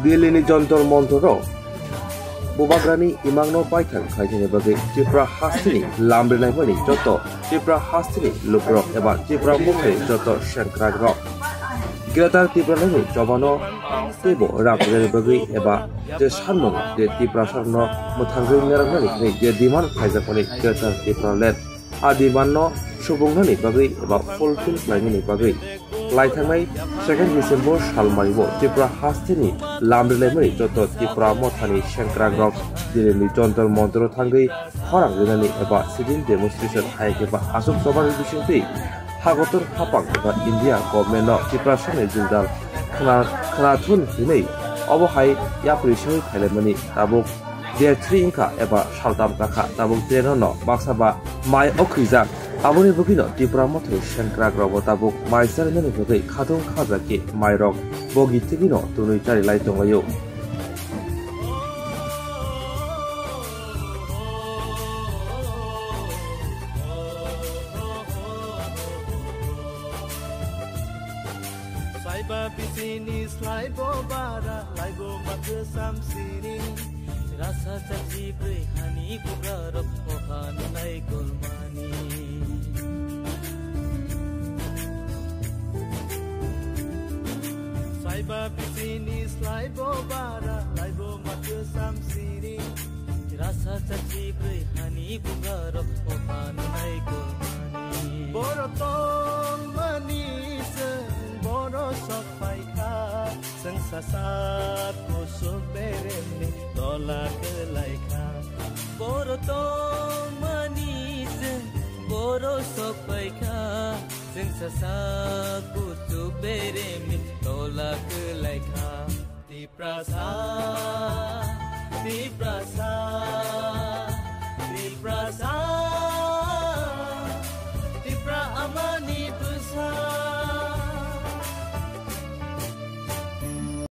दिल्लीनि जन्तर मन्तर बुबाग्रानि इमांनो पाइथान खायजेनि बागै त्रिपुरा हास्तिनि लामब्रेनायफोरनि जत त्रिपुरा हास्तिनि लुप्रक एबा त्रिपुरा मुखानि जत सेंक्राग्रक ग्रेटार त्रिपुरानि जबानो तेबो रांनि बागै एबा जे सानमोन जे त्रिपुरा सरनो मोथांगै नेरंनानि जे दिमान खायजाखनि ग्रेटार त्रिपुरा लेट आ दिमाननो सुबुंनानि बागै एबा फुलफिल खालामनायनि बागै लाइथांनाय 2 डिसेम्बर सालमारिबो त्रिपुरा हास्तिनि लामब्रेनायफोरनि जत त्रिपुरा मथानि सेंक्राग्रक दिल्लीनि जन्तर मन्तर थांगै खरां गैनानि एबा सिडिल डेमोन्स्ट्रेशन हाइक एबा आसुक सभानि बिसिंथि हागतर हापां एबा इन्डिया गभर्नमेन्टनो त्रिपुरा सरनि जिलदाल खोनाथुन हिनै अबहाय याप्रिसै खायलायमानि ताबुक देरथ्रि इंखा एबा सालताम काखा ताबुक जेननो बाक्साबा माइ अखैजा आबुनि बुगिनो त्रिपुरा मथानि सेंक्राग्रक ताबुक माइ जारिनानि बागै खादुं खाजाखि माइरक बगि थिगिनो तुनै चारि लाइ दंगायो Saiba pisini slaibo bara laibo maka samsini rasa caci berhani bugarok ohan nai golmani Saiba pisini slaibo bara laibo maka samsini rasa caci berhani bugarok ohan nai golmani borotong manis Boro sok paika Sang sasat Kusuk bereni Tola ke laika Boro to manis Boro sok paika Sang sasat Kusuk bereni Tola ke laika Di prasa Di prasa Di prasa